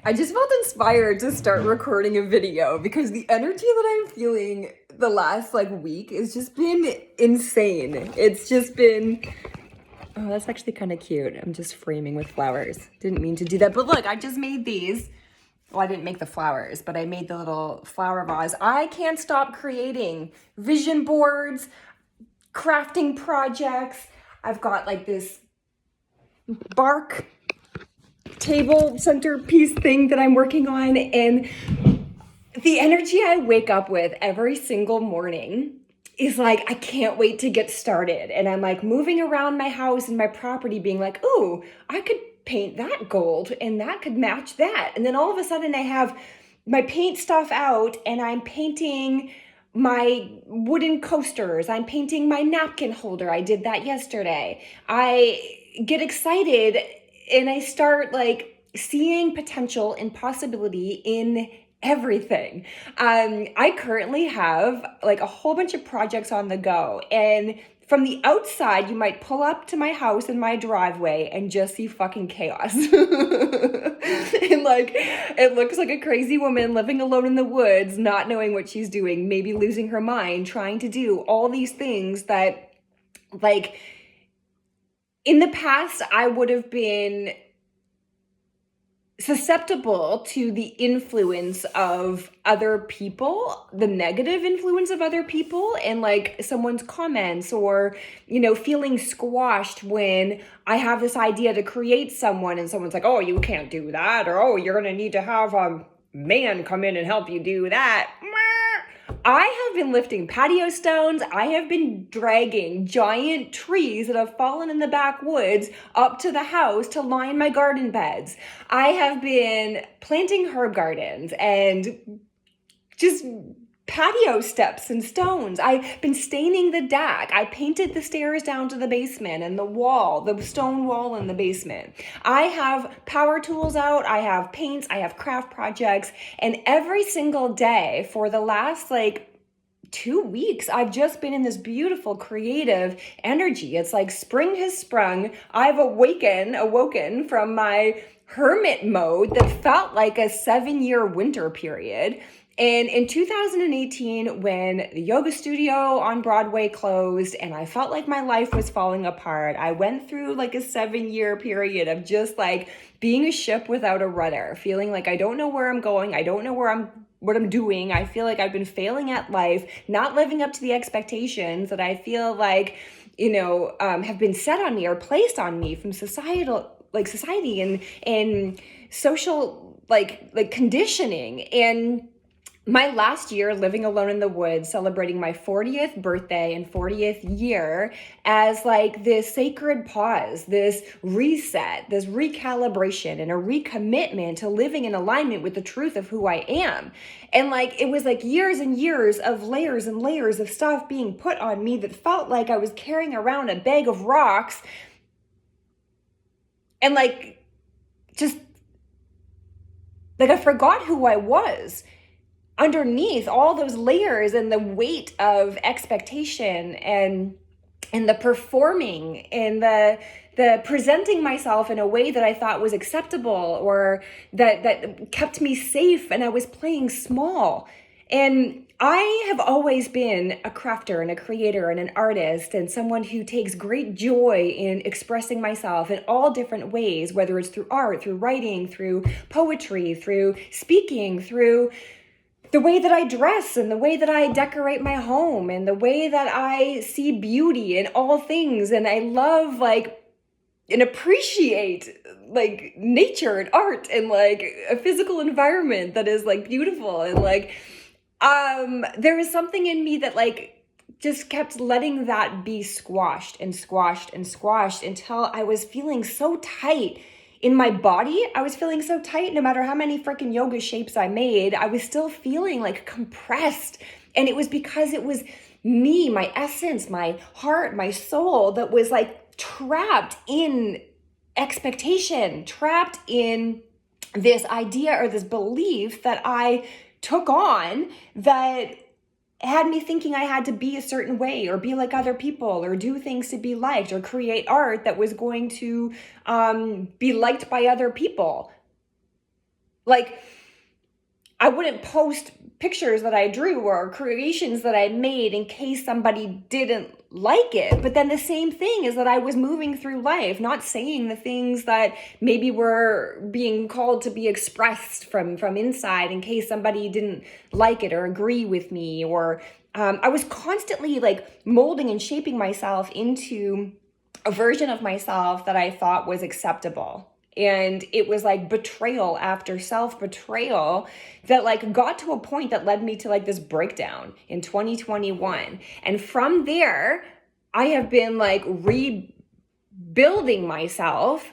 I just felt inspired to start recording a video because the energy that I'm feeling the last week has just been insane. It's just been, oh, that's actually kind of cute. I'm just framing with flowers. Didn't mean to do that, but look, I just made these. Well, I didn't make the flowers, but I made the little flower vase. I can't stop creating vision boards, crafting projects. I've got like this bark table centerpiece thing that I'm working on, and the energy I wake up with every single morning is like, I can't wait to get started. And I'm like moving around my house and my property being like, ooh, I could paint that gold and that could match that. And then all of a sudden I have my paint stuff out and I'm painting my wooden coasters. I'm painting my napkin holder. I did that yesterday. I get excited and I start like seeing potential and possibility in everything. I currently have like a whole bunch of projects on the go, and from the outside, you might pull up to my house in my driveway and just see fucking chaos. And like, it looks like a crazy woman living alone in the woods, not knowing what she's doing, maybe losing her mind, trying to do all these things that, like, in the past, I would have been susceptible to the influence of other people, the negative influence of other people, and like someone's comments, or, you know, feeling squashed when I have this idea to create someone and someone's like, oh, you can't do that, or oh, you're gonna need to have a man come in and help you do that. I have been lifting patio stones. I have been dragging giant trees that have fallen in the backwoods up to the house to line my garden beds. I have been planting herb gardens and just patio steps and stones. I've been staining the deck. I painted the stairs down to the basement and the wall, the stone wall in the basement. I have power tools out. I have paints. I have craft projects. And every single day for the last 2 weeks, I've just been in this beautiful creative energy. It's like spring has sprung. I've awoken from my hermit mode that felt like a 7-year winter period. And in 2018, when the yoga studio on Broadway closed and I felt like my life was falling apart, I went through like a 7-year period of just like being a ship without a rudder, feeling like I don't know where I'm going. I don't know what I'm doing. I feel like I've been failing at life, not living up to the expectations that I feel like, have been set on me or placed on me from society and social conditioning. And my last year living alone in the woods, celebrating my 40th birthday and 40th year as like this sacred pause, this reset, this recalibration, and a recommitment to living in alignment with the truth of who I am. And like, it was like years and years of layers and layers of stuff being put on me that felt like I was carrying around a bag of rocks and just I forgot who I was underneath all those layers and the weight of expectation and the performing and the presenting myself in a way that I thought was acceptable or that kept me safe, and I was playing small. And I have always been a crafter and a creator and an artist and someone who takes great joy in expressing myself in all different ways, whether it's through art, through writing, through poetry, through speaking, through the way that I dress and the way that I decorate my home and the way that I see beauty in all things. And I love and appreciate nature and art and a physical environment that is beautiful. And there was something in me that just kept letting that be squashed and squashed and squashed until I was feeling so tight in my body. I was feeling so tight, no matter how many freaking yoga shapes I made, I was still feeling compressed. And it was because it was me, my essence, my heart, my soul that was trapped in expectation, trapped in this idea or this belief that I took on that had me thinking I had to be a certain way or be like other people or do things to be liked or create art that was going to be liked by other people. Like, I wouldn't post pictures that I drew or creations that I made in case somebody didn't like it. But then the same thing is that I was moving through life, not saying the things that maybe were being called to be expressed from inside in case somebody didn't like it or agree with me. Or I was constantly like molding and shaping myself into a version of myself that I thought was acceptable. And it was like betrayal after self-betrayal that like got to a point that led me to like this breakdown in 2021. And from there, I have been like rebuilding myself,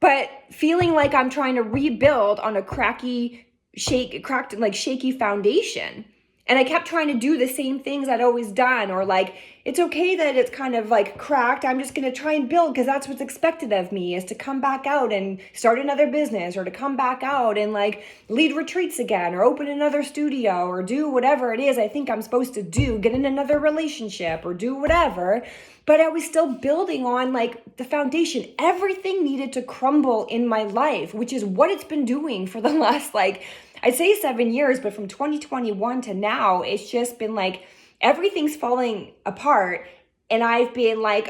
but feeling like I'm trying to rebuild on a cracked, like shaky foundation. And I kept trying to do the same things I'd always done, or like, it's okay that it's kind of like cracked. I'm just going to try and build because that's what's expected of me, is to come back out and start another business, or to come back out and like lead retreats again, or open another studio, or do whatever it is I think I'm supposed to do, get in another relationship, or do whatever. But I was still building on like the foundation. Everything needed to crumble in my life, which is what it's been doing for the last like, I'd say 7 years, but from 2021 to now, it's just been like everything's falling apart. And I've been like,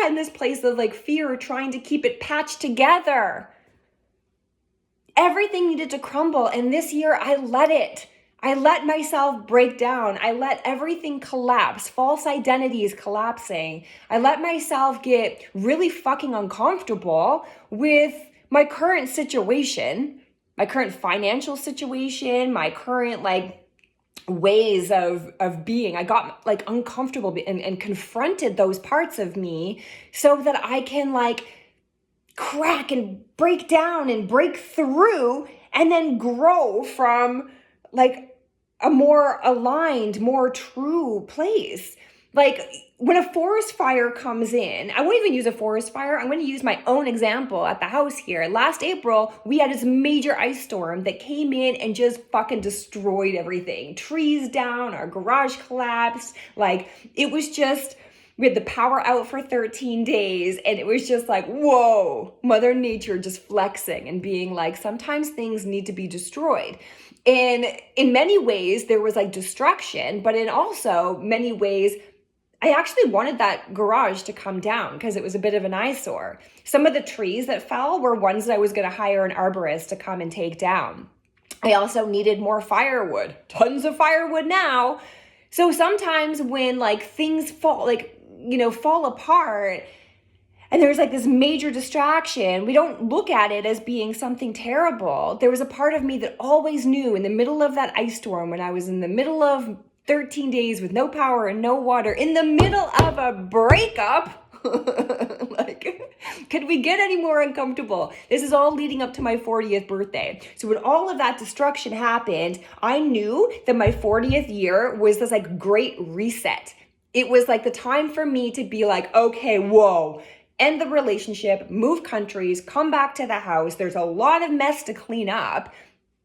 in this place of like fear, trying to keep it patched together. Everything needed to crumble. And this year I let it. I let myself break down. I let everything collapse. False identities collapsing. I let myself get really fucking uncomfortable with my current situation, my current financial situation, my current like ways of being. I got like uncomfortable and confronted those parts of me so that I can like crack and break down and break through and then grow from like a more aligned, more true place. Like when a forest fire comes in, I won't even use a forest fire. I'm going to use my own example at the house here. Last April, we had this major ice storm that came in and just fucking destroyed everything. Trees down, our garage collapsed. Like it was just, we had the power out for 13 days and it was just like, whoa, Mother Nature just flexing and being like, sometimes things need to be destroyed. And in many ways, there was like destruction, but in also many ways, I actually wanted that garage to come down because it was a bit of an eyesore. Some of the trees that fell were ones that I was going to hire an arborist to come and take down. I also needed more firewood, tons of firewood now. So sometimes when like things fall apart, and there's like this major distraction, we don't look at it as being something terrible. There was a part of me that always knew in the middle of that ice storm, when I was in the middle of 13 days with no power and no water, in the middle of a breakup, like, could we get any more uncomfortable? This is all leading up to my 40th birthday. So when all of that destruction happened, I knew that my 40th year was this like great reset. It was like the time for me to be like, okay, whoa, end the relationship, move countries, come back to the house. There's a lot of mess to clean up,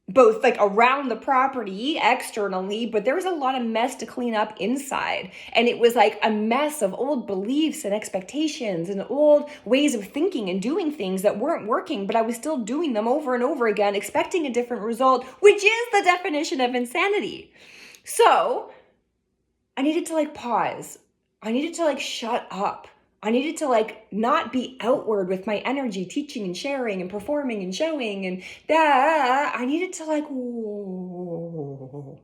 both like around the property externally, but there was a lot of mess to clean up inside. And it was like a mess of old beliefs and expectations and old ways of thinking and doing things that weren't working, but I was still doing them over and over again, expecting a different result, which is the definition of insanity. So I needed to like pause. I needed to like shut up. I needed to like not be outward with my energy, teaching and sharing and performing and showing and that. I needed to like, whoa,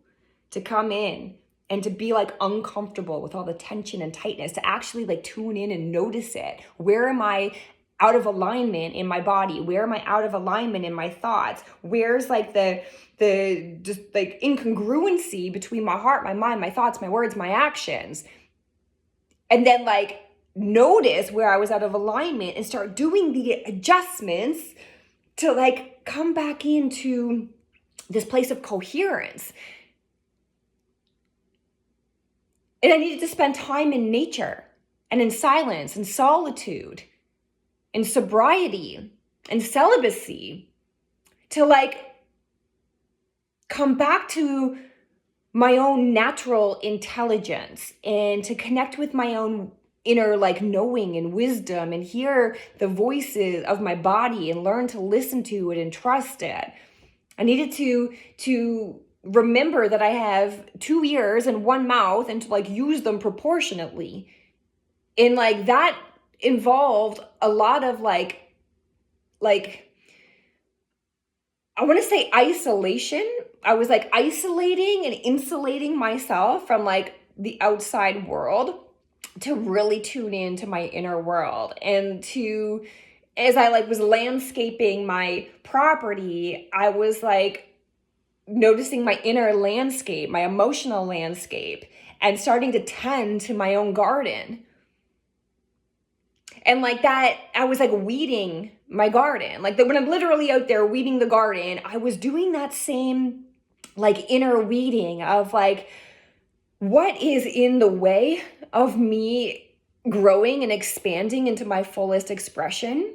to come in and to be like uncomfortable with all the tension and tightness, to actually like tune in and notice it. Where am I out of alignment in my body? Where am I out of alignment in my thoughts? Where's like the just like incongruency between my heart, my mind, my thoughts, my words, my actions? And then like notice where I was out of alignment and start doing the adjustments to like come back into this place of coherence. And I needed to spend time in nature and in silence and solitude and sobriety and celibacy to like come back to my own natural intelligence and to connect with my own inner like knowing and wisdom and hear the voices of my body and learn to listen to it and trust it. I needed to remember that I have 2 ears and one mouth and to like use them proportionately. And like that involved a lot of like I want to say isolation. I was like isolating and insulating myself from like the outside world to really tune into my inner world, and to, as I like was landscaping my property, I was like noticing my inner landscape, my emotional landscape, and starting to tend to my own garden. And like that, I was like weeding my garden. Like when I'm literally out there weeding the garden, I was doing that same like inner weeding of like, what is in the way of me growing and expanding into my fullest expression?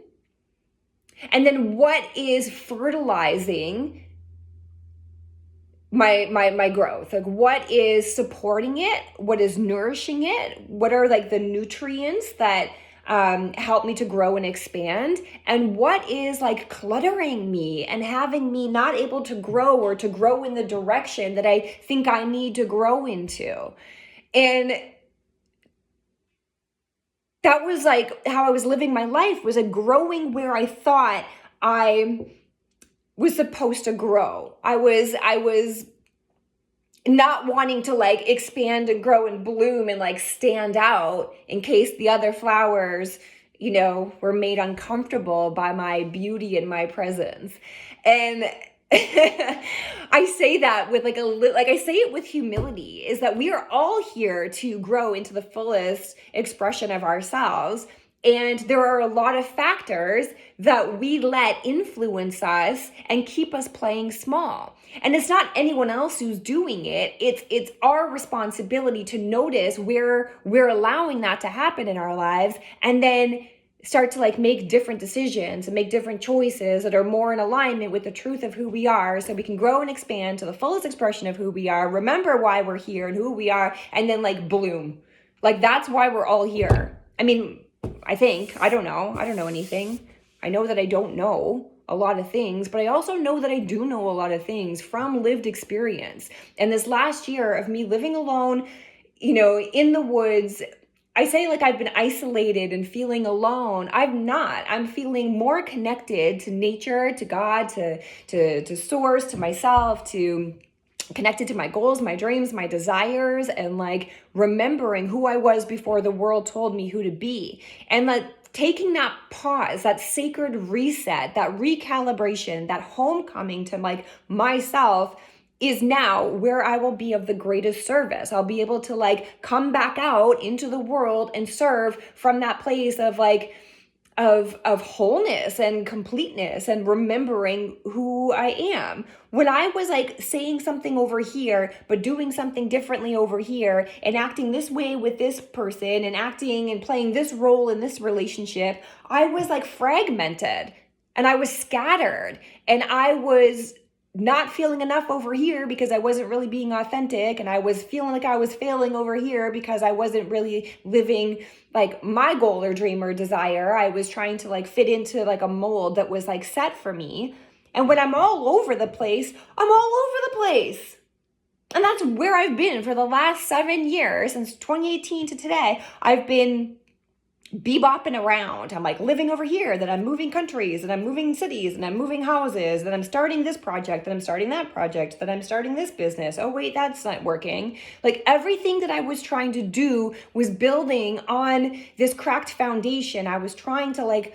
And then what is fertilizing my growth? Like what is supporting it? What is nourishing it? What are like the nutrients that help me to grow and expand? And what is like cluttering me and having me not able to grow or to grow in the direction that I think I need to grow into? And that was like how I was living my life, was like growing where I thought I was supposed to grow. I was not wanting to like expand and grow and bloom and like stand out in case the other flowers, were made uncomfortable by my beauty and my presence. And I say that with like I say it with humility, is that we are all here to grow into the fullest expression of ourselves. And there are a lot of factors that we let influence us and keep us playing small. And it's not anyone else who's doing it. It's our responsibility to notice where we're allowing that to happen in our lives, and then start to like make different decisions and make different choices that are more in alignment with the truth of who we are, so we can grow and expand to the fullest expression of who we are, remember why we're here and who we are, and then like bloom. Like that's why we're all here. I mean, I don't know anything. I know that I don't know a lot of things, but I also know that I do know a lot of things from lived experience. And this last year of me living alone, in the woods, I say like I've been isolated and feeling alone. I'm not. I'm feeling more connected to nature, to God, to source, to myself, to connected to my goals, my dreams, my desires, and like remembering who I was before the world told me who to be. And like taking that pause, that sacred reset, that recalibration, that homecoming to like myself is now where I will be of the greatest service. I'll be able to like come back out into the world and serve from that place of like of wholeness and completeness and remembering who I am. When I was like saying something over here but doing something differently over here, and acting this way with this person and acting and playing this role in this relationship, I was like fragmented and I was scattered, and I was not feeling enough over here because I wasn't really being authentic, and I was feeling like I was failing over here because I wasn't really living like my goal or dream or desire. I was trying to like fit into like a mold that was like set for me. And when I'm all over the place, I'm all over the place. And that's where I've been for the last 7 years, since 2018 to today. I've been bebopping around. I'm like living over here, that I'm moving countries, that I'm moving cities, and I'm moving houses, that I'm starting this project, that I'm starting that project, that I'm starting this business. Oh wait, that's not working. Like everything that I was trying to do was building on this cracked foundation. I was trying to like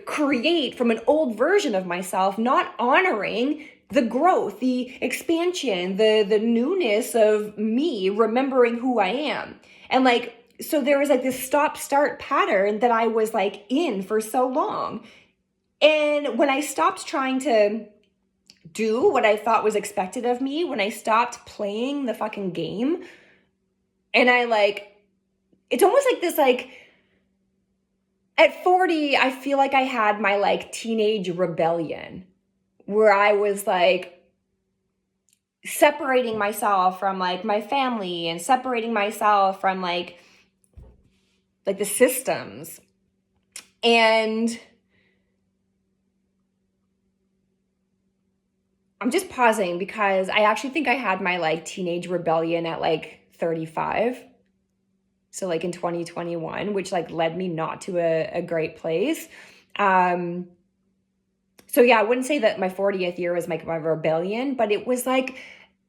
create from an old version of myself, not honoring the growth, the expansion, the newness of me, remembering who I am. And like, so there was like this stop-start pattern that I was like in for so long. And when I stopped trying to do what I thought was expected of me, when I stopped playing the fucking game, and I like, it's almost like this like, at 40, I feel like I had my like teenage rebellion where I was like separating myself from like my family and separating myself from like the systems. And I'm just pausing because I actually think I had my like teenage rebellion at like 35. So like in 2021, which like led me not to a great place. Um, so yeah, I wouldn't say that my 40th year was like my rebellion, but it was like,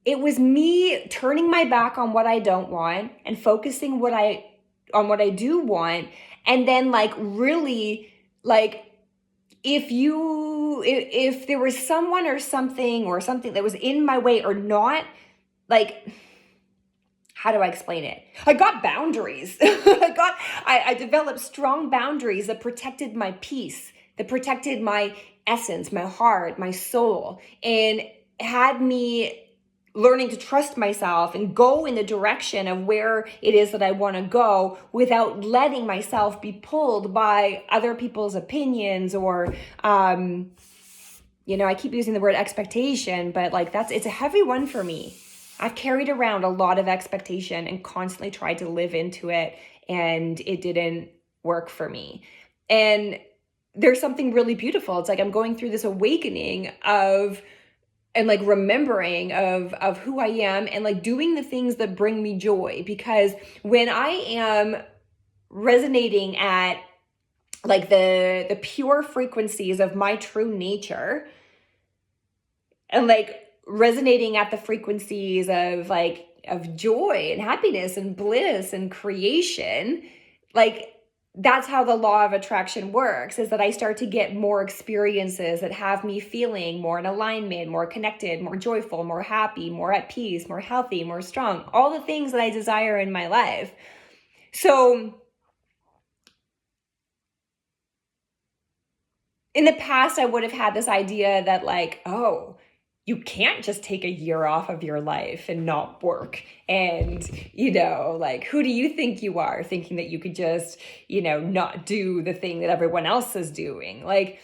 it was me turning my back on what I don't want and focusing on what I do want. And then like really like if there was someone or something that was in my way or not, like, how do I explain it? I got boundaries. I developed strong boundaries that protected my peace, that protected my essence, my heart, my soul, and had me learning to trust myself and go in the direction of where it is that I want to go without letting myself be pulled by other people's opinions or, I keep using the word expectation, but like it's a heavy one for me. I've carried around a lot of expectation and constantly tried to live into it, and it didn't work for me. And there's something really beautiful. It's like I'm going through this awakening of and like remembering of who I am and like doing the things that bring me joy, because when I am resonating at like the pure frequencies of my true nature and like resonating at the frequencies of like of joy and happiness and bliss and creation, like that's how the law of attraction works, is that I start to get more experiences that have me feeling more in alignment, more connected, more joyful, more happy, more at peace, more healthy, more strong, all the things that I desire in my life. So in the past, I would have had this idea that like, oh, you can't just take a year off of your life and not work. And, like, who do you think you are thinking that you could just, not do the thing that everyone else is doing? Like,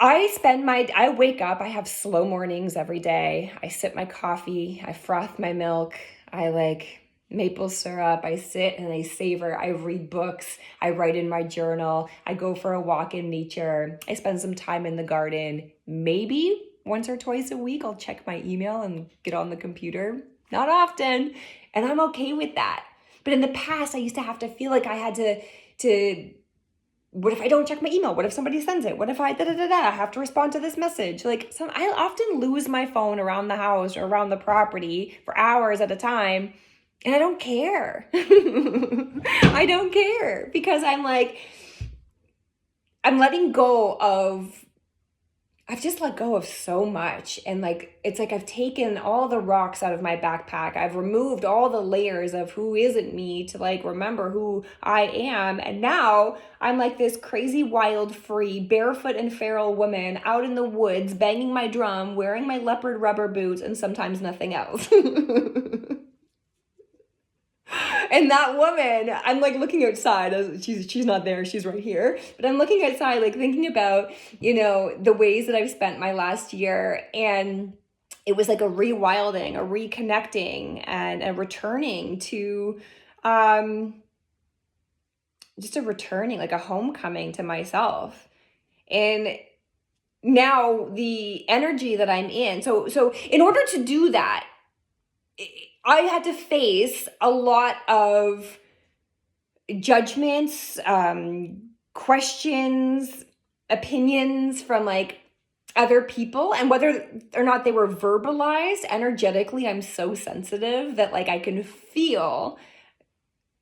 I wake up, I have slow mornings every day. I sip my coffee, I froth my milk, I like maple syrup, I sit and I savor, I read books, I write in my journal, I go for a walk in nature, I spend some time in the garden. Maybe once or twice a week, I'll check my email and get on the computer. Not often, and I'm okay with that. But in the past, I used to have to feel like I had to what if I don't check my email? What if somebody sends it? What if I I have to respond to this message? Like I often lose my phone around the house or around the property for hours at a time, and I don't care. I don't care because I'm like, I'm letting go of I've just let go of so much. And like, it's like I've taken all the rocks out of my backpack. I've removed all the layers of who isn't me to like remember who I am. And now I'm like this crazy, wild, free, barefoot and feral woman out in the woods, banging my drum, wearing my leopard rubber boots, and sometimes nothing else. And that woman, I'm like looking outside. She's not there. She's right here. But I'm looking outside, like thinking about, the ways that I've spent my last year. And it was like a rewilding, a reconnecting, and a returning to, just a returning, like a homecoming to myself. And now the energy that I'm in. So in order to do that, I had to face a lot of judgments, questions, opinions from like other people, and whether or not they were verbalized energetically. I'm so sensitive that like I can feel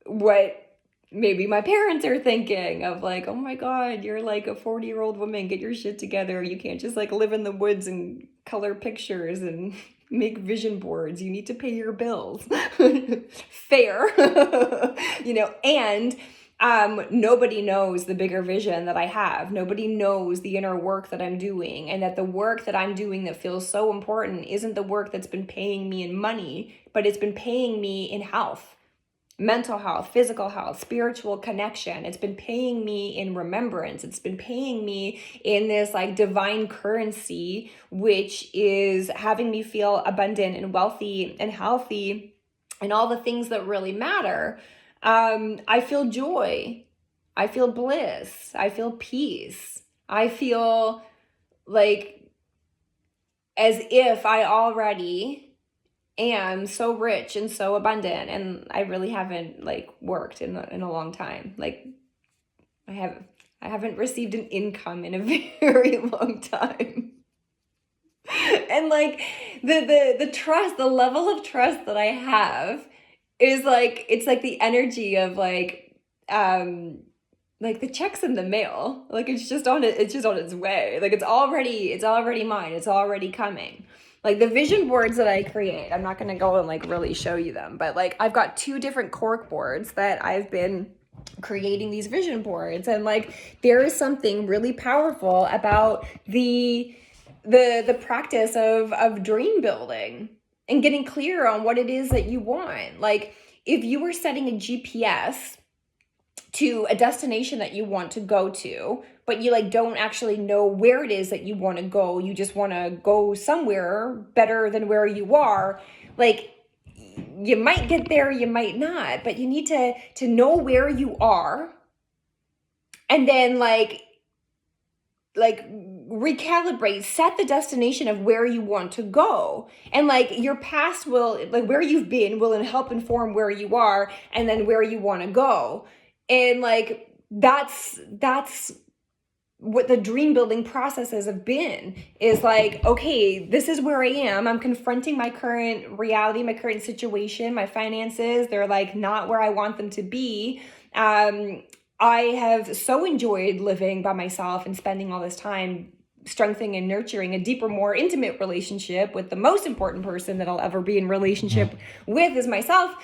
what maybe my parents are thinking of, like, oh my God, you're like a 40-year-old woman, get your shit together. You can't just like live in the woods and color pictures and make vision boards. You need to pay your bills. Fair. And nobody knows the bigger vision that I have. Nobody knows the inner work that I'm doing, and that the work that I'm doing that feels so important isn't the work that's been paying me in money, but it's been paying me in health, mental health, physical health, spiritual connection. It's been paying me in remembrance. It's been paying me in this like divine currency, which is having me feel abundant and wealthy and healthy and all the things that really matter. I feel joy. I feel bliss. I feel peace. I feel like as if I already am so rich and so abundant, and I really haven't like worked in a long time. Like I have I haven't received an income in a very long time. And like the trust, the level of trust that I have is like, it's like the energy of um like the checks in the mail. Like it's just on its way. Like it's already mine. It's already coming. Like the vision boards that I create, I'm not gonna go and like really show you them, but like I've got 2 different cork boards that I've been creating these vision boards, and like there is something really powerful about the practice of dream building and getting clear on what it is that you want. Like if you were setting a GPS to a destination that you want to go to, but you like don't actually know where it is that you want to go, you just want to go somewhere better than where you are, like you might get there, you might not, but you need to know where you are, and then like recalibrate, set the destination of where you want to go, and like your past will, like where you've been will help inform where you are and then where you want to go. And like that's what the dream building processes have been, is like, okay, this is where I am. I'm confronting my current reality, my current situation, my finances. They're like not where I want them to be. I have so enjoyed living by myself and spending all this time strengthening and nurturing a deeper, more intimate relationship with the most important person that I'll ever be in relationship with, is myself.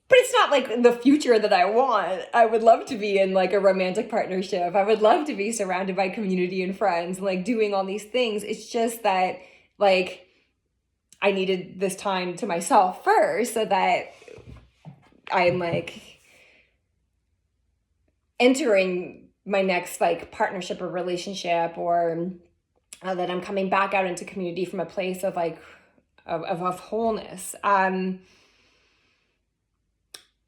But it's not like the future that I want. I would love to be in like a romantic partnership. I would love to be surrounded by community and friends and like doing all these things. It's just that like I needed this time to myself first, so that I'm like entering my next like partnership or relationship, or that I'm coming back out into community from a place of like of wholeness.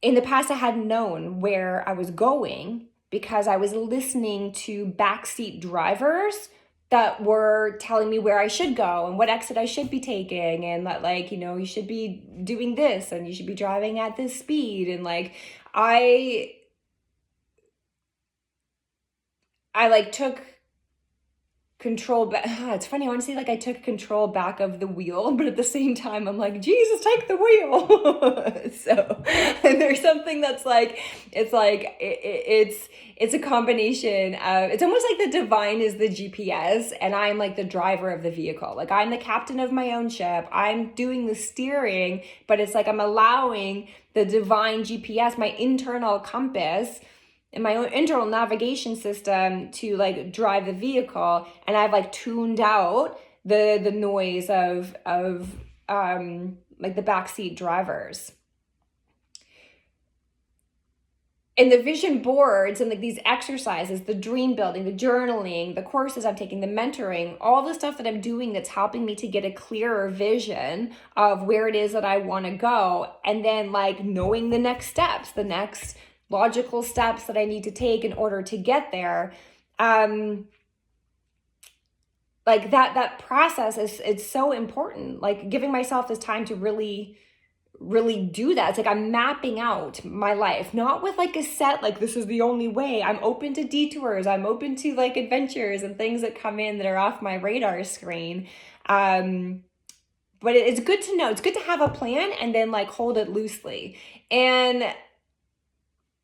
In the past, I hadn't known where I was going because I was listening to backseat drivers that were telling me where I should go and what exit I should be taking, and that like, you know, you should be doing this and you should be driving at this speed. And like I like took control back. It's funny, I want to say like I took control back of the wheel, but at the same time I'm like, Jesus, take the wheel. So and there's something that's like, it's like it's a combination of, it's almost like the divine is the GPS and I'm like the driver of the vehicle. Like I'm the captain of my own ship, I'm doing the steering, but it's like I'm allowing the divine GPS, my internal compass and my own internal navigation system to like drive the vehicle, and I've like tuned out the noise of like the backseat drivers. And the vision boards and like these exercises, the dream building, the journaling, the courses I'm taking, the mentoring, all the stuff that I'm doing that's helping me to get a clearer vision of where it is that I want to go, and then like knowing the next steps, the next logical steps that I need to take in order to get there. Like that process is, it's so important. Like giving myself this time to really do that. It's like I'm mapping out my life, not with like a set, like this is the only way. I'm open to detours. I'm open to like adventures and things that come in that are off my radar screen. But it's good to know. It's good to have a plan and then like hold it loosely. And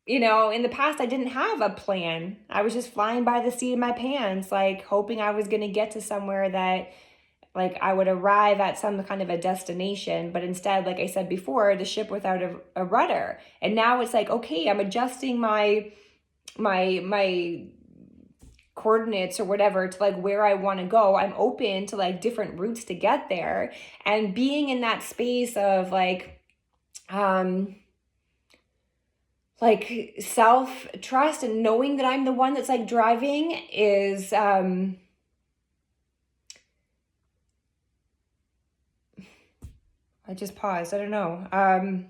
you know, in the past, I didn't have a plan. I was just flying by the seat of my pants, like hoping I was going to get to somewhere that like I would arrive at some kind of a destination. But instead, like I said before, the ship without a rudder. And now it's like, okay, I'm adjusting my coordinates or whatever to like where I want to go. I'm open to like different routes to get there. And being in that space of like self-trust and knowing that I'm the one that's like driving is I just paused. I don't know.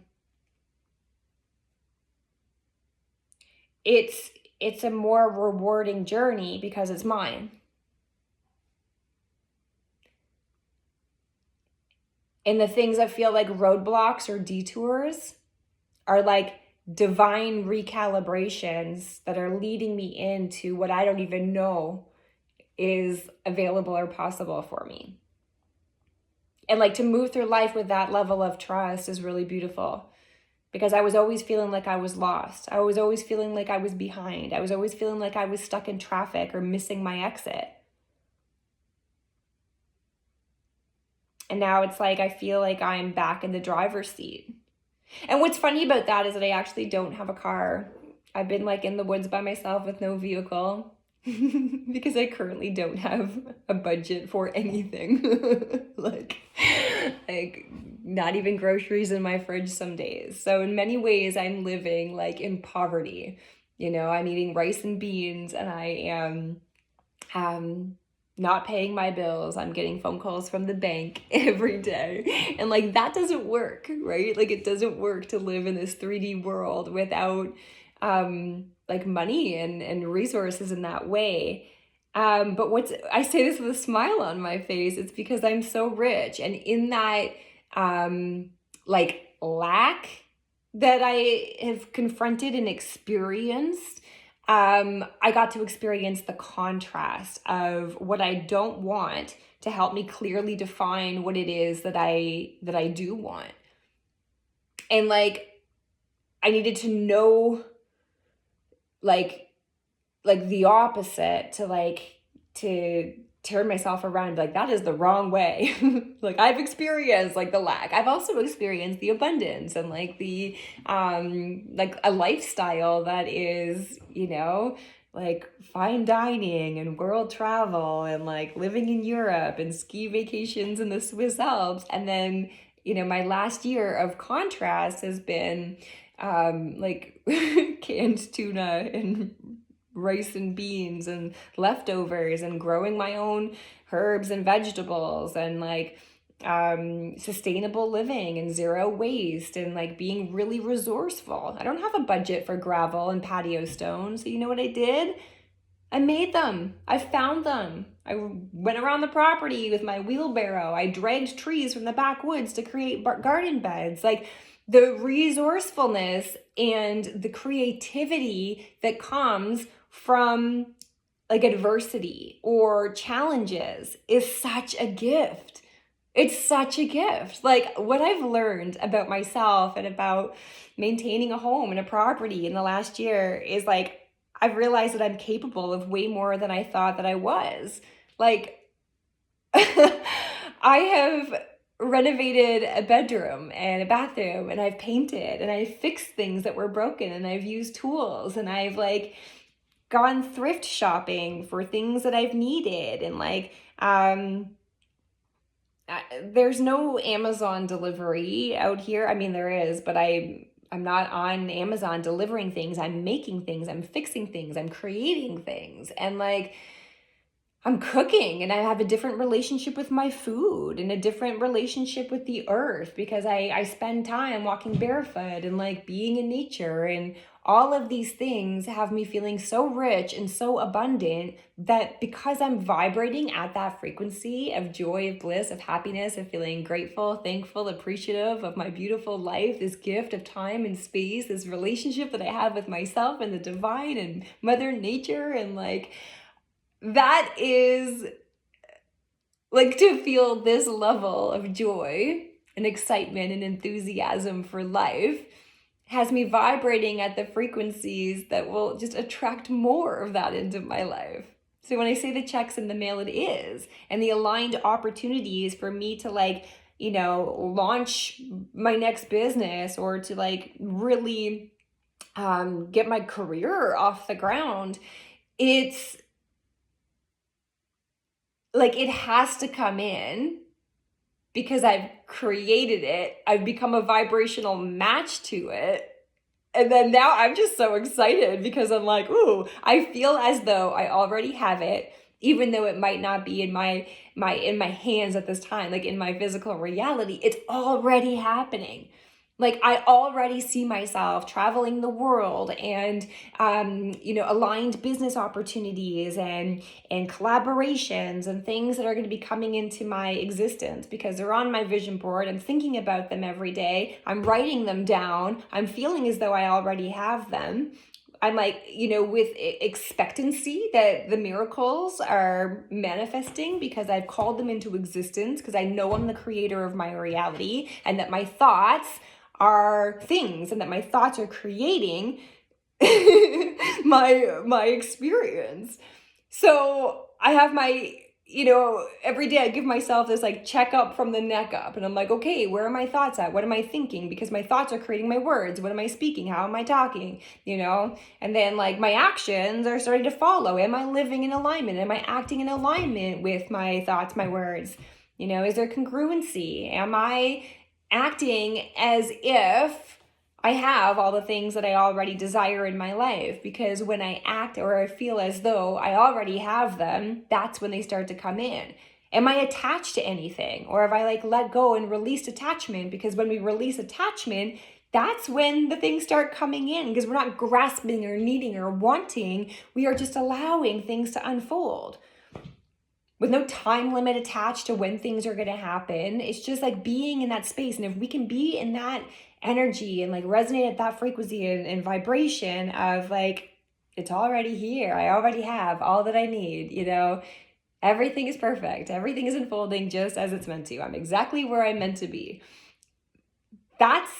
It's a more rewarding journey because it's mine. And the things that feel like roadblocks or detours are like divine recalibrations that are leading me into what I don't even know is available or possible for me. And like to move through life with that level of trust is really beautiful, because I was always feeling like I was lost. I was always feeling like I was behind. I was always feeling like I was stuck in traffic or missing my exit. And now it's like I feel like I'm back in the driver's seat. And what's funny about that is that I actually don't have a car. I've been like in the woods by myself with no vehicle because I currently don't have a budget for anything. like not even groceries in my fridge some days. So in many ways I'm living like in poverty. You know, I'm eating rice and beans, and I am not paying my bills. I'm getting phone calls from the bank every day. And like that doesn't work, right? Like it doesn't work to live in this 3D world without like money and resources in that way. But I say this with a smile on my face, it's because I'm so rich. And in that like lack that I have confronted and experienced, I got to experience the contrast of what I don't want to help me clearly define what it is that I do want. And like I needed to know like the opposite to turn myself around and be like, that is the wrong way. Like I've experienced like the lack. I've also experienced the abundance and like the like a lifestyle that is, you know, like fine dining and world travel and like living in Europe and ski vacations in the Swiss Alps. And then, you know, my last year of contrast has been like canned tuna and rice and beans and leftovers and growing my own herbs and vegetables and like sustainable living and zero waste and like being really resourceful. I don't have a budget for gravel and patio stones. So you know what I did? I made them. I found them. I went around the property with my wheelbarrow. I dragged trees from the backwoods to create garden beds. Like the resourcefulness and the creativity that comes from like adversity or challenges is such a gift. It's such a gift. Like what I've learned about myself and about maintaining a home and a property in the last year is like I've realized that I'm capable of way more than I thought that I was. Like I have renovated a bedroom and a bathroom, and I've painted and I've fixed things that were broken, and I've used tools, and I've like gone thrift shopping for things that I've needed, and like there's no Amazon delivery out here. I mean, there is, but I'm not on Amazon delivering things. I'm making things, I'm fixing things, I'm creating things, and like I'm cooking, and I have a different relationship with my food and a different relationship with the earth because I spend time walking barefoot and like being in nature, and all of these things have me feeling so rich and so abundant that because I'm vibrating at that frequency of joy, of bliss, of happiness, of feeling grateful, thankful, appreciative of my beautiful life, this gift of time and space, this relationship that I have with myself and the divine and Mother Nature, and like that is like to feel this level of joy and excitement and enthusiasm for life has me vibrating at the frequencies that will just attract more of that into my life. So when I say the checks in the mail, it is, and the aligned opportunities for me to like, you know, launch my next business or to like really get my career off the ground, it's like it has to come in because I've created it. I've become a vibrational match to it. And then now I'm just so excited because I'm like, ooh, I feel as though I already have it, even though it might not be in my hands at this time, like in my physical reality. It's already happening. Like, I already see myself traveling the world and, aligned business opportunities and collaborations and things that are going to be coming into my existence because they're on my vision board. I'm thinking about them every day. I'm writing them down. I'm feeling as though I already have them. I'm like, with expectancy that the miracles are manifesting because I've called them into existence, because I know I'm the creator of my reality, and that my thoughts are things, and that my thoughts are creating my experience. So I have my, every day I give myself this like checkup from the neck up, and I'm like, okay, where are my thoughts at? What am I thinking? Because my thoughts are creating my words. What am I speaking? How am I talking? And then like my actions are starting to follow. Am I living in alignment? Am I acting in alignment with my thoughts, my words? Is there congruency? Am I acting as if I have all the things that I already desire in my life? Because when I act or I feel as though I already have them, that's when they start to come in. Am I attached to anything? Or have I like let go and released attachment? Because when we release attachment, that's when the things start coming in, because we're not grasping or needing or wanting. We are just allowing things to unfold with no time limit attached to when things are going to happen. It's just like being in that space. And if we can be in that energy and like resonate at that frequency and vibration of like, it's already here, I already have all that I need, everything is perfect, everything is unfolding just as it's meant to, I'm exactly where I'm meant to be. That's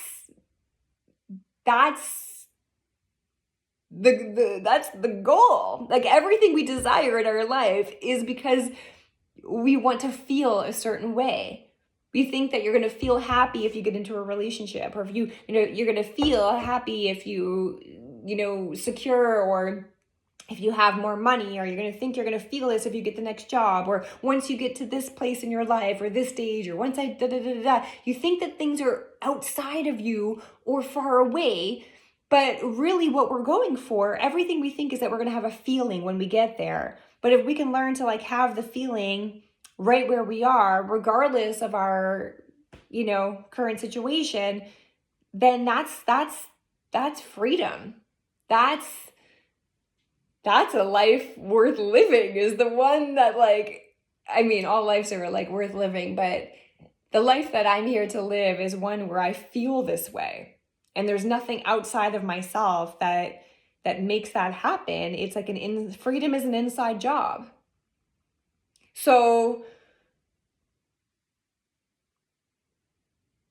the goal. Like, everything we desire in our life is because we want to feel a certain way. We think that you're going to feel happy if you get into a relationship, or if you're going to feel happy if you secure, or if you have more money, or you're going to think you're going to feel this if you get the next job, or once you get to this place in your life, or this stage, or once I you think that things are outside of you or far away. But really what we're going for, everything we think is that we're going to have a feeling when we get there. But if we can learn to like have the feeling right where we are, regardless of our, current situation, then that's freedom. That's a life worth living, is the one that all lives are like worth living, but the life that I'm here to live is one where I feel this way. And there's nothing outside of myself that makes that happen. It's like freedom is an inside job. So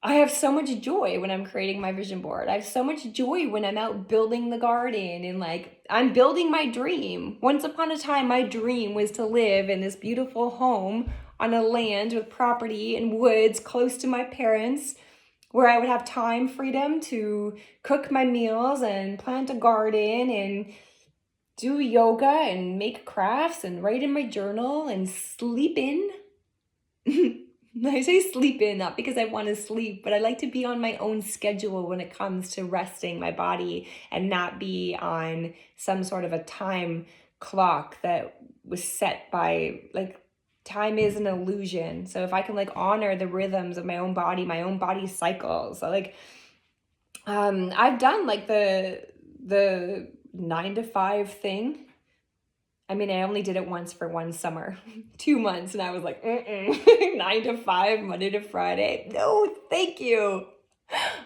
I have so much joy when I'm creating my vision board. I have so much joy when I'm out building the garden and like I'm building my dream. Once upon a time, my dream was to live in this beautiful home on a land with property and woods close to my parents, where I would have time freedom to cook my meals and plant a garden and do yoga and make crafts and write in my journal and sleep in. I say sleep in, not because I want to sleep, but I like to be on my own schedule when it comes to resting my body and not be on some sort of a time clock that was set by time is an illusion. So if I can honor the rhythms of my own body cycles. So I've done the 9 to 5 thing. I only did it once for one summer, 2 months, and I was like, 9 to 5, Monday to Friday. No, thank you.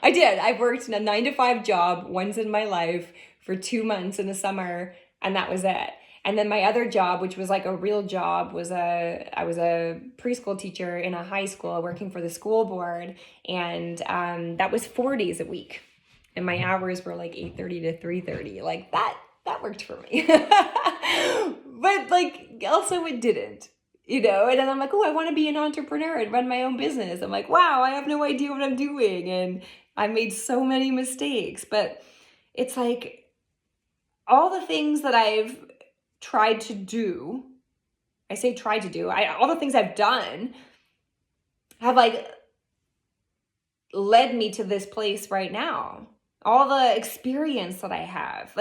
I did. I worked in a 9 to 5 job once in my life for 2 months in the summer, and that was it. And then my other job, which was like a real job, I was a preschool teacher in a high school working for the school board, and that was 4 days a week. And my hours were 8:30 to 3:30. That worked for me. But also it didn't, and then I'm like, oh, I want to be an entrepreneur and run my own business. I'm like, wow, I have no idea what I'm doing. And I made so many mistakes, but it's all the things that I've tried to do, I say tried to do, all the things I've done have led me to this place right now. All the experience that I have,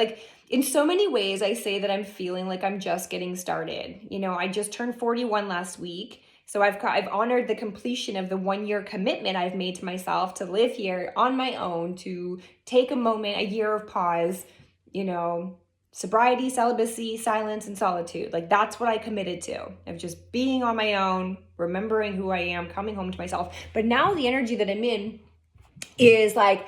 in so many ways, I say that I'm feeling like I'm just getting started. I just turned 41 last week. So I've honored the completion of the 1 year commitment I've made to myself to live here on my own, to take a moment, a year of pause, you know, sobriety, celibacy, silence, and solitude. Like that's what I committed to, of just being on my own, remembering who I am, coming home to myself. But now the energy that I'm in is like,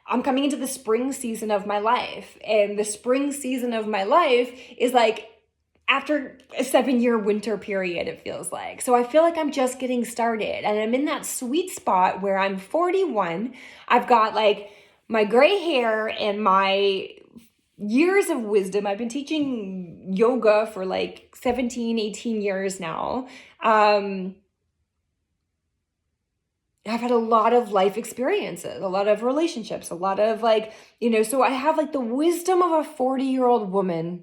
I'm coming into the spring season of my life. And the spring season of my life is like after a 7 year winter period, it feels like. So I feel like I'm just getting started. And I'm in that sweet spot where I'm 41. I've got like my gray hair and my years of wisdom. I've been teaching yoga for like 17, 18 years now. I've had a lot of life experiences, a lot of relationships, a lot of like, so I have like the wisdom of a 41-year-old woman,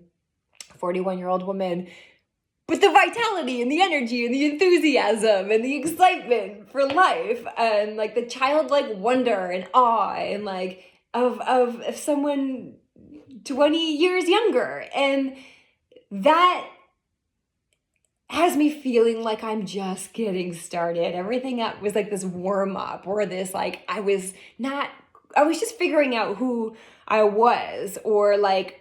with the vitality and the energy and the enthusiasm and the excitement for life and like the childlike wonder and awe and like of someone 20 years younger. And that has me feeling like I'm just getting started. Everything up was like this warm up or this like I was just figuring out who I was, or like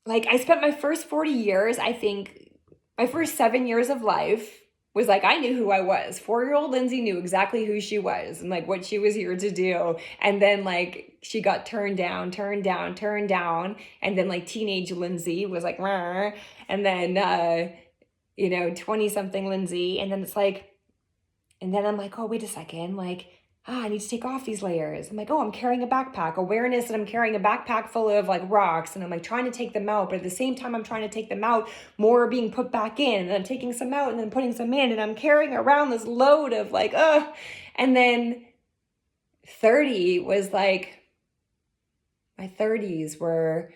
I spent my first 40 years, I think my first 7 years of life was like I knew who I was. 4-year-old Lindsay knew exactly who she was and like what she was here to do. And then like she got turned down. And then like teenage Lindsay was like, "Rrr." And then 20 something Lindsay. And then it's like, and then I'm like, oh, wait a second. Like, I need to take off these layers. I'm like, oh, I'm carrying a backpack. Awareness that I'm carrying a backpack full of like rocks, and I'm like trying to take them out. But at the same time I'm trying to take them out, more are being put back in. And I'm taking some out and then putting some in. And I'm carrying around this load of like, And then 30 was like, my 30s were,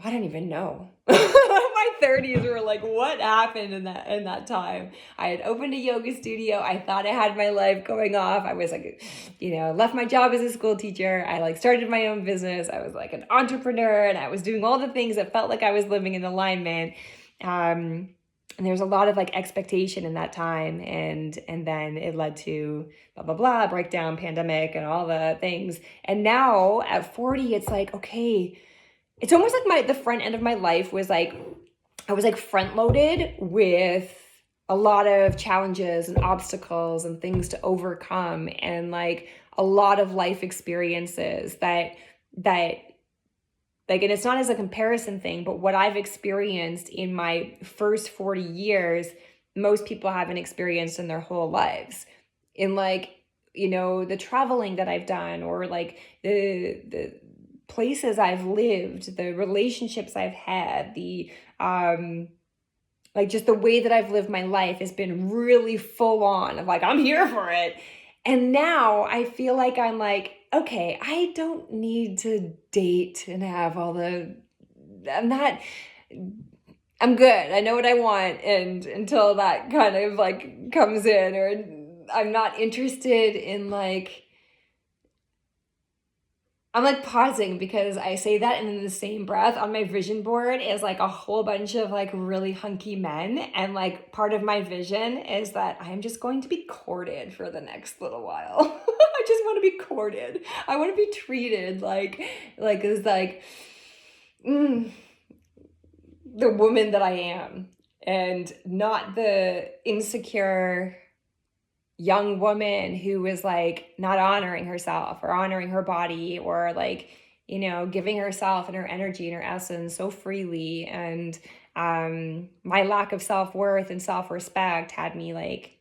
I don't even know. My 30s were like, what happened in that time? I had opened a yoga studio. I thought I had my life going off. I was like, left my job as a school teacher. I like started my own business. I was like an entrepreneur, and I was doing all the things that felt like I was living in alignment. And there was a lot of like expectation in that time. And then it led to blah, blah, blah, breakdown, pandemic, and all the things. And now at 40, it's like, okay, it's almost like the front end of my life was like, I was like front loaded with a lot of challenges and obstacles and things to overcome, and like a lot of life experiences that like, and it's not as a comparison thing, but what I've experienced in my first 40 years, most people haven't experienced in their whole lives. In like, the traveling that I've done, or like the places I've lived, the relationships I've had, the like just the way that I've lived my life has been really full on of like, I'm here for it. And now I feel like I'm like, okay, I don't need to date and have all I'm good. I know what I want. And until that kind of like comes in, or I'm not interested in like, I'm like pausing because I say that, and in the same breath on my vision board is like a whole bunch of like really hunky men. And like part of my vision is that I'm just going to be courted for the next little while. I just want to be courted. I want to be treated like as like the woman that I am, and not the insecure young woman who was like not honoring herself or honoring her body, or like, giving herself and her energy and her essence so freely. And my lack of self-worth and self-respect had me like,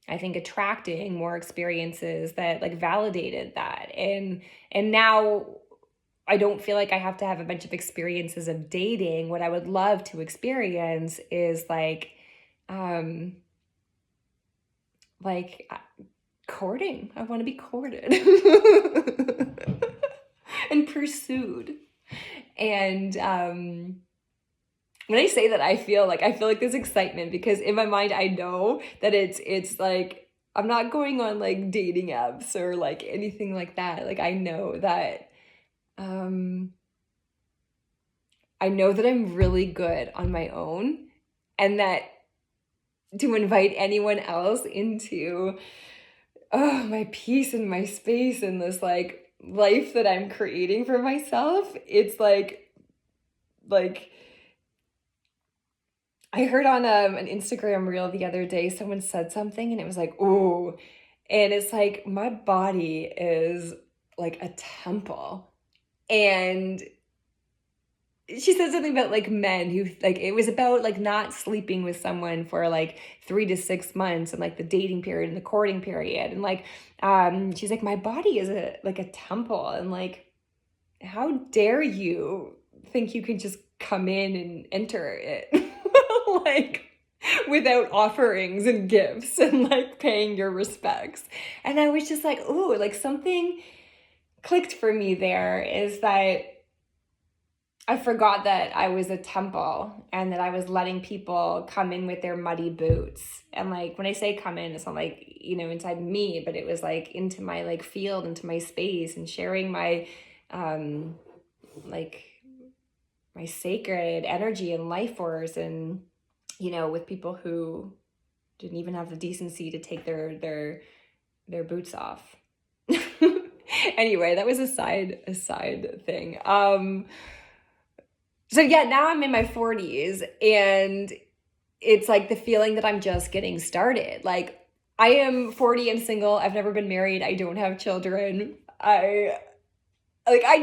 I think, attracting more experiences that like validated that. And now I don't feel like I have to have a bunch of experiences of dating. What I would love to experience is like courting. I want to be courted and pursued. And when I say that, I feel like this excitement, because in my mind I know that it's like I'm not going on like dating apps or like anything like that. Like I know that I'm really good on my own, and that to invite anyone else into my peace and my space and this like life that I'm creating for myself, it's like I heard on an Instagram reel the other day, someone said something and it was like, ooh, and it's like my body is like a temple. And she said something about like men who like it was about like not sleeping with someone for like 3 to 6 months and like the dating period and the courting period, and like she's like, my body is a like a temple, and like how dare you think you can just come in and enter it like without offerings and gifts and like paying your respects. And I was just like, ooh, like something clicked for me there, is that I forgot that I was a temple and that I was letting people come in with their muddy boots. And like when I say come in, it's not like, inside me, but it was like into my like field, into my space, and sharing my like my sacred energy and life force, and with people who didn't even have the decency to take their boots off. Anyway, that was a side thing. So yeah, now I'm in my 40s, and it's like the feeling that I'm just getting started. Like I am 40 and single. I've never been married. I don't have children. I'm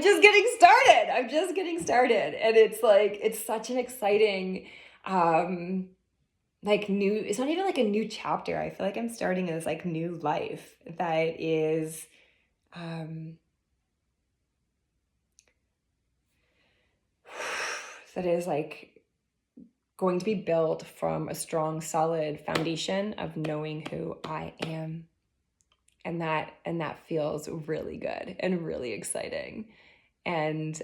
just getting started. I'm just getting started. And it's like, it's such an exciting, like new, it's not even like a new chapter. I feel like I'm starting this like new life that is, like going to be built from a strong, solid foundation of knowing who I am. And that feels really good and really exciting. And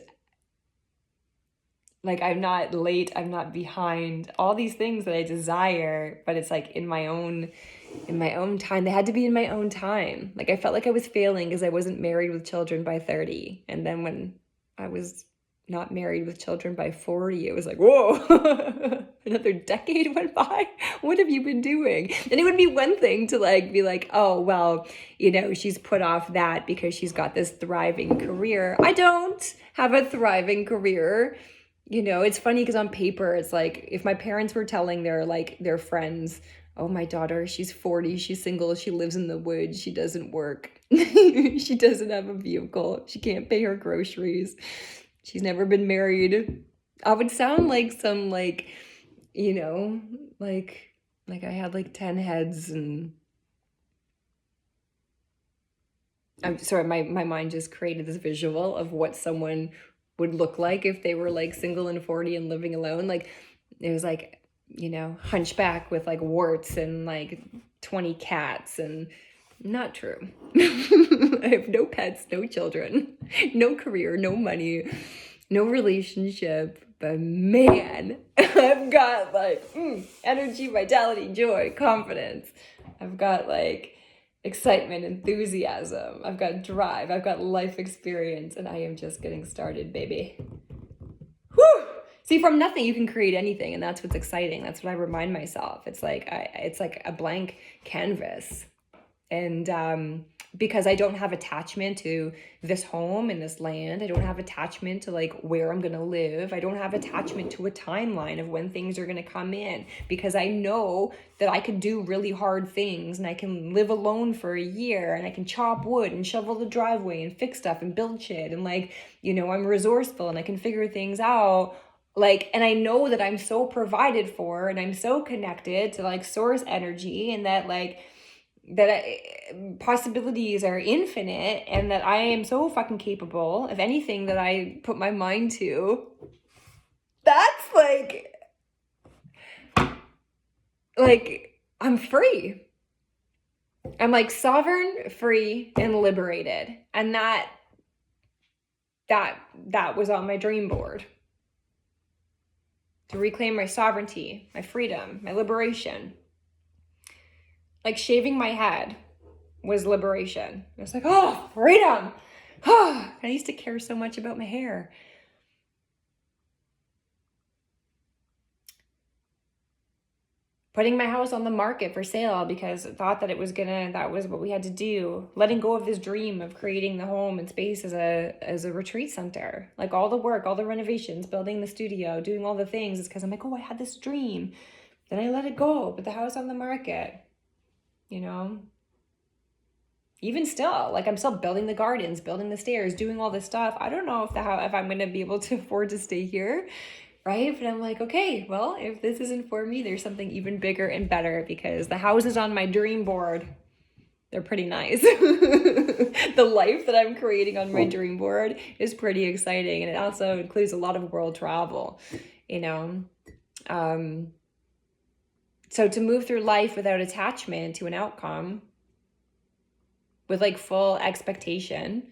like, I'm not late, I'm not behind, all these things that I desire, but it's like in my own time. They had to be in my own time. Like I felt like I was failing because I wasn't married with children by 30. And then when I was not married with children by 40, it was like, whoa, another decade went by. What have you been doing? And it would be one thing to like be like, oh, well, she's put off that because she's got this thriving career. I don't have a thriving career. It's funny because on paper, it's like if my parents were telling their friends, oh, my daughter, she's 40, she's single, she lives in the woods, she doesn't work, she doesn't have a vehicle, she can't pay her groceries, she's never been married, I would sound like some like I had like 10 heads, and I'm sorry, my mind just created this visual of what someone would look like if they were like single and 40 and living alone. Like it was like, hunchback with like warts and like 20 cats, and not true. I have no pets, no children, no career, no money, no relationship, but man, I've got like energy, vitality, joy, confidence. I've got like excitement, enthusiasm. I've got drive. I've got life experience, and I am just getting started, baby. Whew! See, from nothing you can create anything, and that's what's exciting. That's what I remind myself. It's like it's like a blank canvas, and because I don't have attachment to this home and this land, I don't have attachment to like where I'm gonna live. I don't have attachment to a timeline of when things are gonna come in, because I know that I can do really hard things, and I can live alone for a year, and I can chop wood and shovel the driveway and fix stuff and build shit, and like, I'm resourceful and I can figure things out. Like, and I know that I'm so provided for, and I'm so connected to like source energy, and that like possibilities are infinite, and that I am so fucking capable of anything that I put my mind to. That's like I'm free. I'm like sovereign, free, and liberated. And that was on my dream board. To reclaim my sovereignty, my freedom, my liberation. Like shaving my head was liberation. It was like, oh, freedom. I used to care so much about my hair. putting my house on the market for sale because I thought that that was what we had to do. Letting go of this dream of creating the home and space as a retreat center. Like all the work, all the renovations, building the studio, doing all the things is because I'm like, oh, I had this dream. Then I let it go, put the house on the market, you know? Even still, like I'm still building the gardens, building the stairs, doing all this stuff. I don't know if I'm gonna be able to afford to stay here, right? But I'm like, okay, well, if this isn't for me, there's something even bigger and better because the houses on my dream board, they're pretty nice. The life that I'm creating on my dream board is pretty exciting. And it also includes a lot of world travel, you know? So to move through life without attachment to an outcome, with like full expectation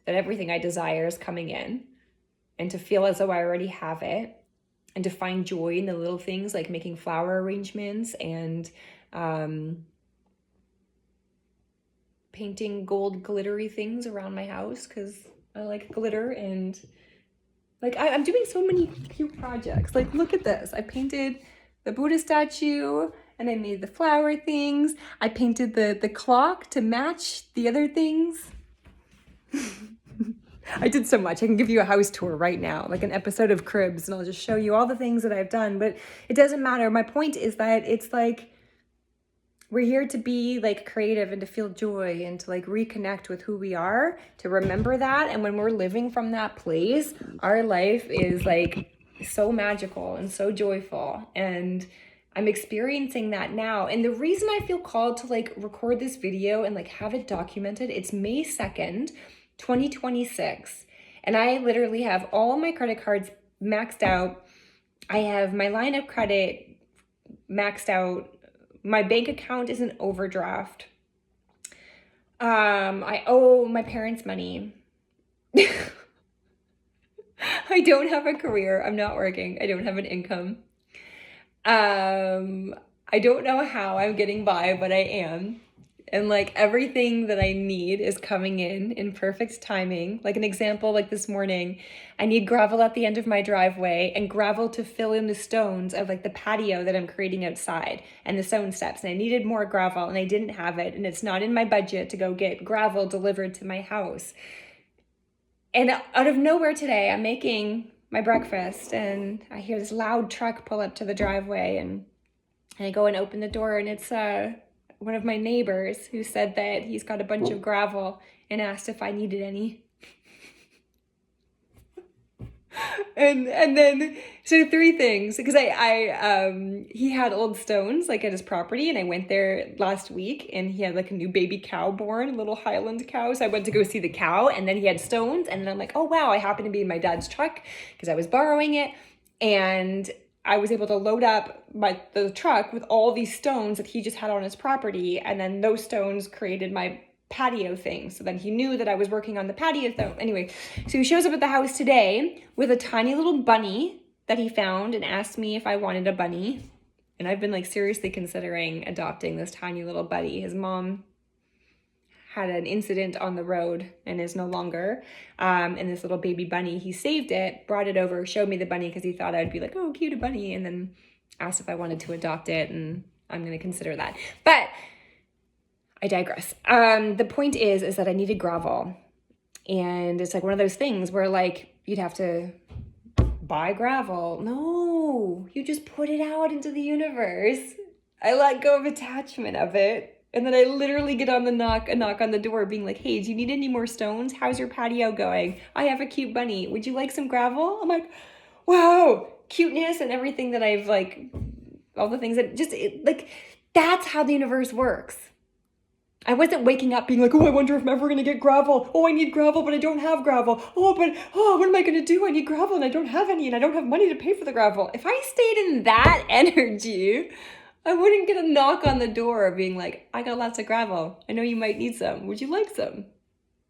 that everything I desire is coming in, and to feel as though I already have it, and to find joy in the little things like making flower arrangements and painting gold glittery things around my house because I like glitter. And like I'm doing so many cute projects. Like look at this. I painted the Buddha statue and I made the flower things. I painted the clock to match the other things. I did so much. I can give you a house tour right now, like an episode of Cribs, and I'll just show you all the things that I've done, but it doesn't matter. My point is that it's like, we're here to be like creative and to feel joy and to like reconnect with who we are, to remember that. And when we're living from that place, our life is like so magical and so joyful. And I'm experiencing that now. And the reason I feel called to like record this video and like have it documented, it's May 2nd, 2026. And I literally have all my credit cards maxed out. I have my line of credit maxed out. My bank account is an overdraft. I owe my parents money. I don't have a career. I'm not working. I don't have an income. I don't know how I'm getting by, but I am. And like everything that I need is coming in perfect timing. Like an example, like this morning, I need gravel at the end of my driveway and gravel to fill in the stones of like the patio that I'm creating outside and the stone steps. And I needed more gravel and I didn't have it. And it's not in my budget to go get gravel delivered to my house. And out of nowhere today, I'm making my breakfast and I hear this loud truck pull up to the driveway, and I go and open the door, and it's one of my neighbors who said that he's got a bunch of gravel and asked if I needed any. and then so three things, because he had old stones like at his property, and I went there last week and he had like a new baby cow born, a little Highland cow. So I went to go see the cow, and then he had stones, and then I'm like, oh wow, I happened to be in my dad's truck because I was borrowing it, and I was able to load up the truck with all these stones that he just had on his property, and then those stones created my patio thing. So then he knew that I was working on the patio thing. Anyway, so he shows up at the house today with a tiny little bunny that he found and asked me if I wanted a bunny. And I've been like seriously considering adopting this tiny little bunny. His mom had an incident on the road and is no longer. And this little baby bunny, he saved it, brought it over, showed me the bunny because he thought I'd be like, oh, cute, a bunny. And then asked if I wanted to adopt it, and I'm going to consider that. But I digress. The point is that I needed gravel. And it's like one of those things where like you'd have to buy gravel. No, you just put it out into the universe. I let go of attachment of it. And then I literally get on a knock on the door being like, hey, do you need any more stones? How's your patio going? I have a cute bunny. Would you like some gravel? I'm like, wow, cuteness and everything that I've like, all the things that just like, that's how the universe works. I wasn't waking up being like, oh, I wonder if I'm ever going to get gravel. Oh, I need gravel, but I don't have gravel. What am I going to do? I need gravel and I don't have any, and I don't have money to pay for the gravel. If I stayed in that energy, I wouldn't get a knock on the door being like, I got lots of gravel. I know you might need some. Would you like some?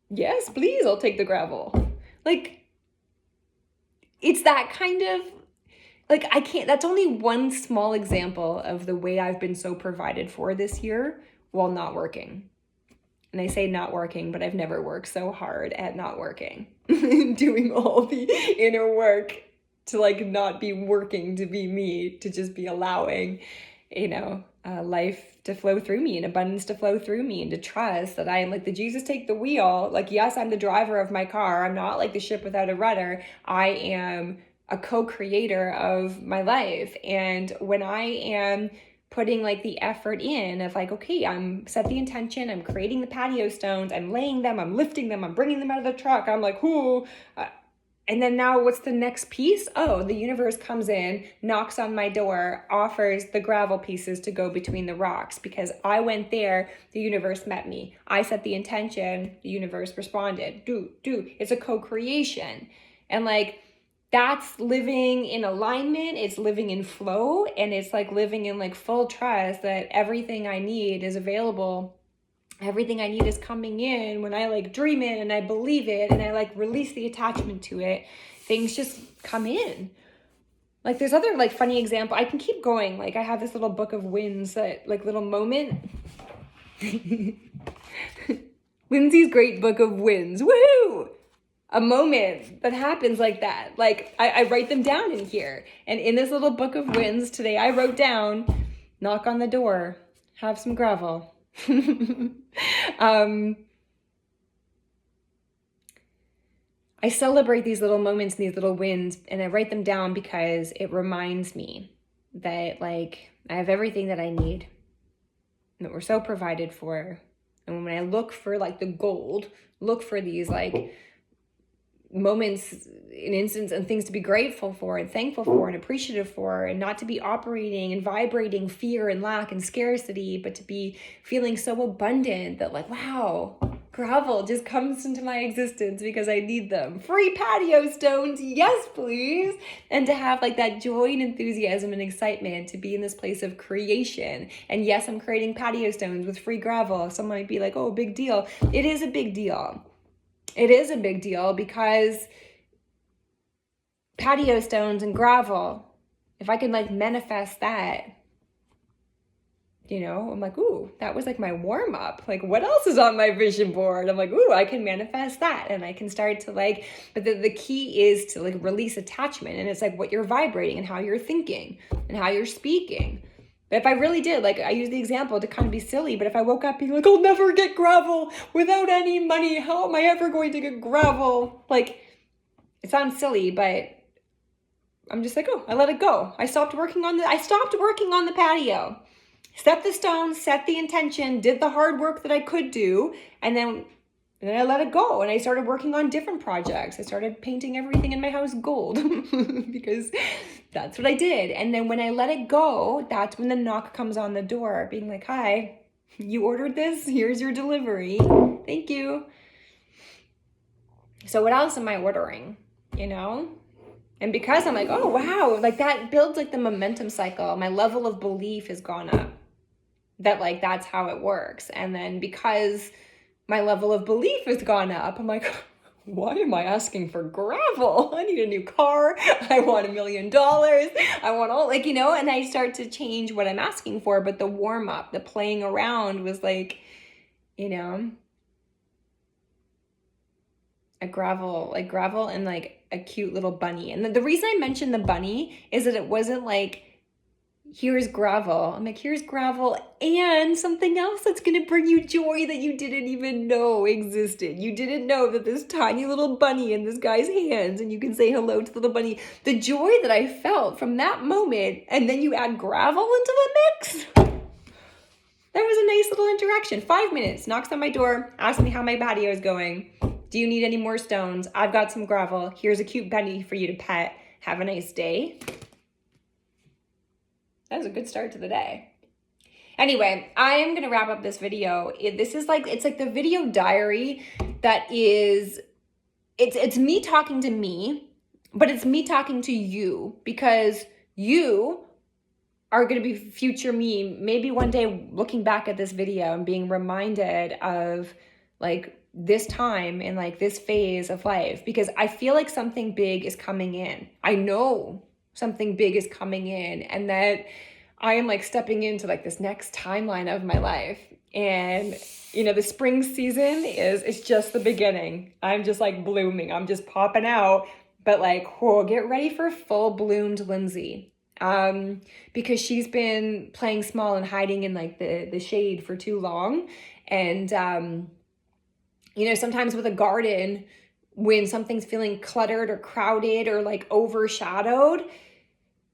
Yes, please, I'll take the gravel. Like, it's that kind of, like, that's only one small example of the way I've been so provided for this year while not working. And I say not working, but I've never worked so hard at not working. Doing all the inner work to like not be working to be me, to just be allowing. life to flow through me and abundance to flow through me, and to trust that I am like the Jesus take the wheel. Like, yes, I'm the driver of my car. I'm not like the ship without a rudder. I am a co-creator of my life. And when I am putting like the effort in of like, okay, I'm set the intention, I'm creating the patio stones, I'm laying them, I'm lifting them, I'm bringing them out of the truck. I'm like, whoo. And then now what's the next piece? Oh, the universe comes in, knocks on my door, offers the gravel pieces to go between the rocks, because I went there, the universe met me. I set the intention, the universe responded. It's a co-creation. And like, that's living in alignment, it's living in flow, and it's like living in like full trust that everything I need is available. Everything I need is coming in when I like dream it and I believe it and I like release the attachment to it. Things just come in. Like, there's other like funny example. I can keep going. Like, I have this little book of wins, that like little moment. Lindsay's great book of wins. Woohoo! A moment that happens like that. Like, I write them down in here. And in this little book of wins today, I wrote down, knock on the door, have some gravel. I celebrate these little moments and these little wins, and I write them down because it reminds me that like I have everything that I need, that we're so provided for. And when I look for like the gold, look for these like moments and instances and things to be grateful for and thankful for and appreciative for, and not to be operating and vibrating fear and lack and scarcity, but to be feeling so abundant that like, wow, gravel just comes into my existence because I need them. Free patio stones, yes please. And to have like that joy and enthusiasm and excitement to be in this place of creation. And yes, I'm creating patio stones with free gravel. Some might be like, oh, big deal. It is a big deal. It is a big deal, because patio stones and gravel, if I can like manifest that, I'm like, ooh, that was like my warm up. Like, what else is on my vision board? I'm like, ooh, I can manifest that. And I can start to like, but the key is to like release attachment. And it's like what you're vibrating and how you're thinking and how you're speaking. But if I really did, like, I use the example to kind of be silly, but if I woke up being like, I'll never get gravel without any money, how am I ever going to get gravel? Like, it sounds silly, but I'm just like, oh, I let it go. I stopped working on the patio. Set the stones, set the intention, did the hard work that I could do, and then I let it go, and I started working on different projects. I started painting everything in my house gold because that's what I did. And then when I let it go, that's when the knock comes on the door, being like, hi, you ordered this? Here's your delivery. Thank you. So what else am I ordering? And because I'm like, oh, wow, like that builds like the momentum cycle. My level of belief has gone up. That like, that's how it works. And then because my level of belief has gone up, I'm like, why am I asking for gravel? I need a new car. I want $1 million. I want all and I start to change what I'm asking for. But the warm up, the playing around was like, a gravel and like a cute little bunny. And the reason I mentioned the bunny is that it wasn't like, here's gravel. I'm like, here's gravel and something else that's going to bring you joy that you didn't even know existed. You didn't know that this tiny little bunny in this guy's hands, and you can say hello to the little bunny. The joy that I felt from that moment, and then you add gravel into the mix. That was a nice little interaction. 5 minutes, knocks on my door, asks me how my patio is going. Do you need any more stones? I've got some gravel. Here's a cute bunny for you to pet. Have a nice day. That was a good start to the day. Anyway, I am going to wrap up this video. It's like the video diary that is, it's me talking to me, but it's me talking to you, because you are going to be future me. Maybe one day looking back at this video and being reminded of like this time and like this phase of life, because I feel like something big is coming in. I know something big is coming in, and that I am like stepping into like this next timeline of my life. And the spring season it's just the beginning. I'm just like blooming. I'm just popping out. But like, whoa, get ready for full bloomed Lindsay. because she's been playing small and hiding in like the shade for too long. And, sometimes with a garden, when something's feeling cluttered or crowded or like overshadowed,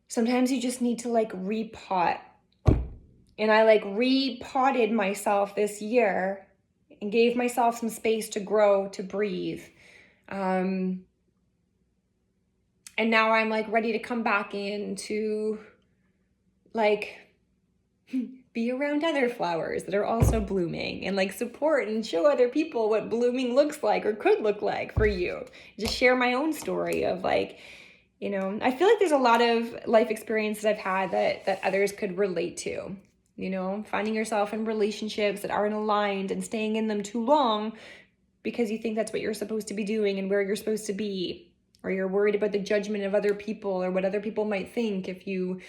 sometimes you just need to like repot. And I like repotted myself this year and gave myself some space to grow, to breathe. And now I'm like ready to come back in to like be around other flowers that are also blooming and like support and show other people what blooming looks like or could look like for you. Just share my own story of like, I feel like there's a lot of life experiences I've had that others could relate to. Finding yourself in relationships that aren't aligned and staying in them too long because you think that's what you're supposed to be doing and where you're supposed to be. Or you're worried about the judgment of other people or what other people might think if you,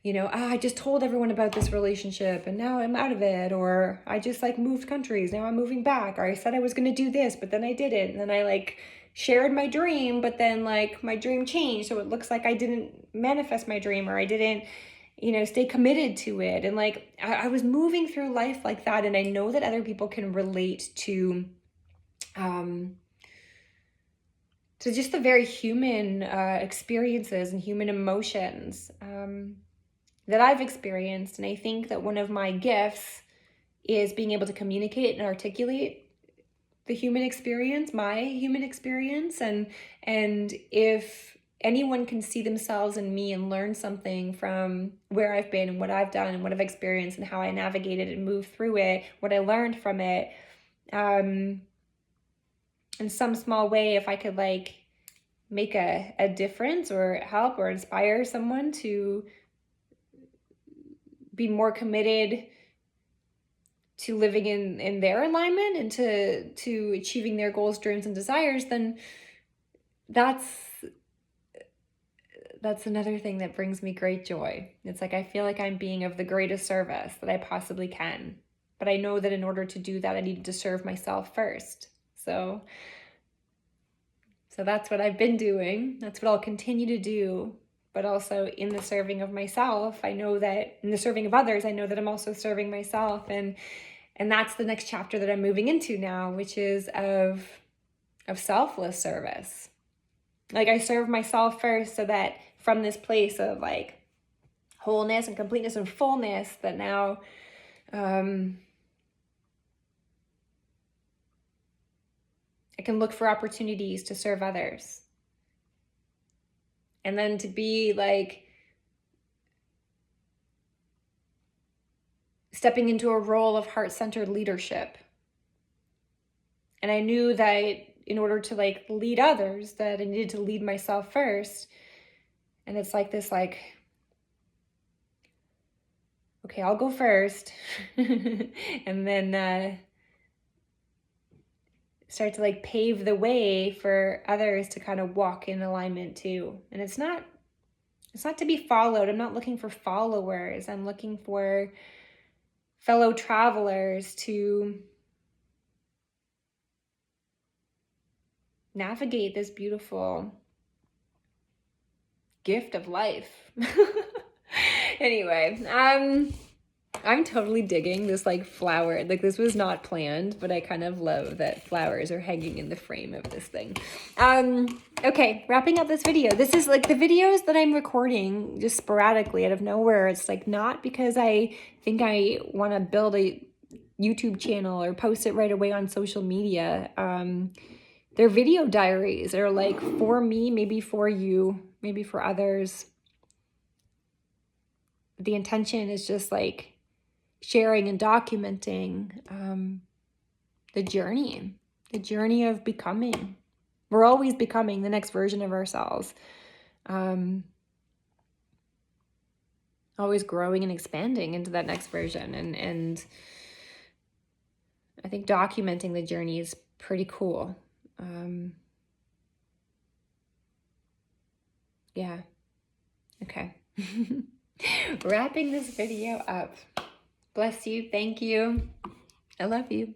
I just told everyone about this relationship and now I'm out of it. Or I just like moved countries, now I'm moving back. Or I said I was going to do this, but then I didn't. And then I like shared my dream, but then like my dream changed. So it looks like I didn't manifest my dream or I didn't, stay committed to it. And like, I was moving through life like that. And I know that other people can relate to just the very human experiences and human emotions that I've experienced. And I think that one of my gifts is being able to communicate and articulate the human experience, my human experience. And if anyone can see themselves in me and learn something from where I've been and what I've done and what I've experienced and how I navigated and moved through it, what I learned from it, in some small way, if I could like make a difference or help or inspire someone to be more committed to living in their alignment and to achieving their goals, dreams, and desires, then that's another thing that brings me great joy. It's like I feel like I'm being of the greatest service that I possibly can. But I know that in order to do that, I needed to serve myself first. So that's what I've been doing. That's what I'll continue to do. But also in the serving of myself, I know that in the serving of others, I know that I'm also serving myself. And that's the next chapter that I'm moving into now, which is of selfless service. Like I serve myself first so that from this place of like wholeness and completeness and fullness that now I can look for opportunities to serve others. And then to be like stepping into a role of heart-centered leadership. And I knew that in order to like lead others, that I needed to lead myself first. And it's like this, like, okay, I'll go first. And then start to like pave the way for others to kind of walk in alignment too. And it's not to be followed. I'm not looking for followers. I'm looking for fellow travelers to navigate this beautiful gift of life. Anyway, I'm totally digging this like flower. Like this was not planned, but I kind of love that flowers are hanging in the frame of this thing. Okay, wrapping up this video. This is like the videos that I'm recording just sporadically out of nowhere. It's like not because I think I want to build a YouTube channel or post it right away on social media. They're video diaries. They're like for me, maybe for you, maybe for others. The intention is just like sharing and documenting the journey of becoming. We're always becoming the next version of ourselves. Always growing and expanding into that next version. And I think documenting the journey is pretty cool. Yeah. Okay. Wrapping this video up. Bless you. Thank you. I love you.